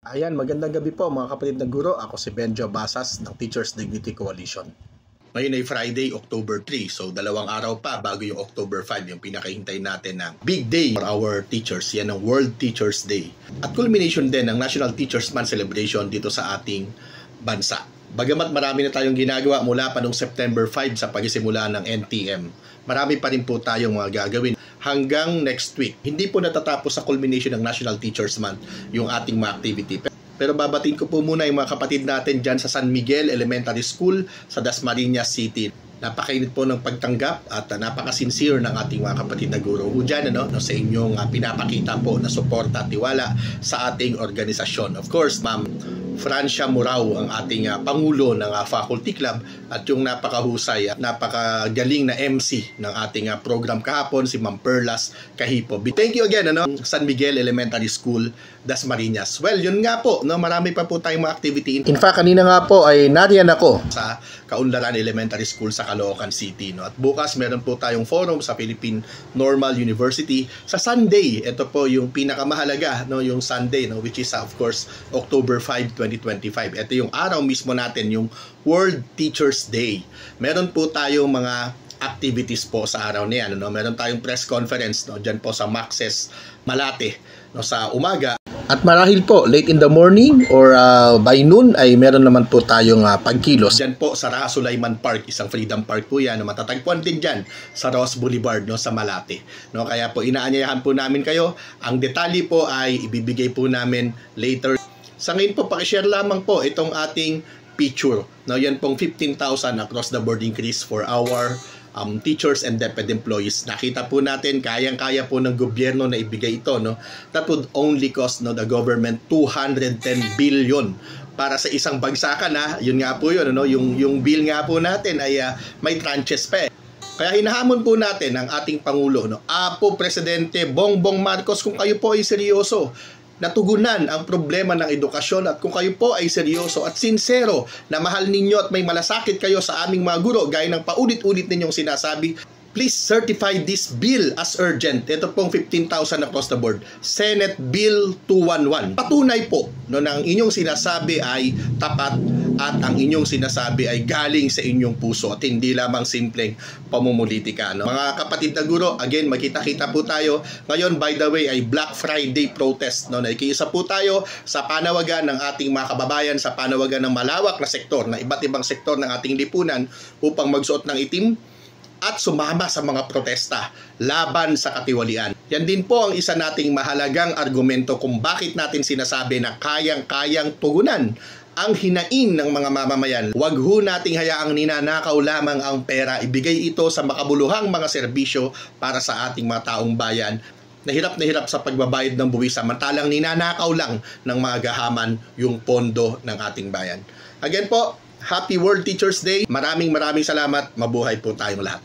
Ayan, magandang gabi po mga kapatid na guro. Ako si Benjo Basas ng Teachers Dignity Coalition. Ngayon ay Friday, October 3. So, dalawang araw pa bago yung October 5, yung pinakahintay natin na big day for our teachers. Yan ang World Teachers Day. At culmination din ng National Teachers Month celebration dito sa ating bansa. Bagamat marami na tayong ginagawa mula pa noong September 5 sa pagsisimula ng NTM, marami pa rin po tayong mga gagawin hanggang next week. Hindi po natatapos sa culmination ng National Teachers Month yung ating mga activity. Pero babatiin ko po muna yung mga kapatid natin dyan sa San Miguel Elementary School sa Dasmariñas City. Napakainit po ng pagtanggap at napaka-sincere ng ating mga kapatid na guro dyan, sa inyong pinapakita po na suporta at tiwala sa ating organisasyon. Of course, Ma'am Francia Murao ang ating Pangulo ng Faculty Club at yung napakahusay at napakagaling na MC ng ating program kahapon, si Ma'am Perlas Kahipo. Thank you again, San Miguel Elementary School, Dasmariñas. Well, yun nga po, marami pa po tayong mga activity. In fact, kanina nga po ay nariyan ako sa Kaunlaran Elementary School sa Caloocan City. At bukas meron po tayong forum sa Philippine Normal University sa Sunday. Ito po yung pinakamahalaga, yung Sunday, which is of course October 5, 2025. Ito yung araw mismo natin, yung World Teachers Day. Meron po tayong mga activities po sa araw na yan. Meron tayong press conference dyan po sa Maxes Malate sa umaga. At marahil po, late in the morning or by noon ay meron naman po tayong pagkilos. Diyan po sa Raha Sulaiman Park, isang freedom park po yan, matatagpuan din dyan sa Ross Boulevard sa Malate. Kaya po inaanyayahan po namin kayo. Ang detalye po ay ibibigay po namin later. Sa ngayon po, pakishare lamang po itong ating picture. Yan pong 15,000 across the board increase for our teachers and DepEd employees. Nakita po natin, kayang-kaya po ng gobyerno na ibigay ito. That would only cost the government 210 billion para sa isang bagsakan. Yun nga po yun. Yung bill nga po natin ay may tranches pa. Kaya hinahamon po natin ang ating Pangulo, Apo Presidente Bongbong Marcos, kung kayo po ay seryoso natugunan ang problema ng edukasyon at kung kayo po ay seryoso at sincero na mahal ninyo at may malasakit kayo sa aming mga guro gaya ng paulit-ulit ninyong sinasabi, please certify this bill as urgent. Ito pong 15,000 across the board. Senate Bill 211. Patunay po na ang inyong sinasabi ay tapat at ang inyong sinasabi ay galing sa inyong puso at hindi lamang simpleng pamumulitika. Mga kapatid na guro, again, magkita-kita po tayo. Ngayon, by the way, ay Black Friday protest. Nakikiisa po tayo sa panawagan ng ating mga kababayan, sa panawagan ng malawak na sektor, na iba't ibang sektor ng ating lipunan upang magsuot ng itim at sumama sa mga protesta laban sa katiwalian. Yan din po ang isa nating mahalagang argumento kung bakit natin sinasabi na kayang-kayang tugunan ang hinaing ng mga mamamayan. Huwag ho nating hayaang ninanakaw lamang ang pera. Ibigay ito sa makabuluhang mga serbisyo para sa ating mga taong bayan na hirap sa pagbabayad ng buwis, samantalang ninanakaw lang ng mga gahaman yung pondo ng ating bayan. Again po, Happy World Teachers Day. Maraming salamat. Mabuhay po tayong lahat.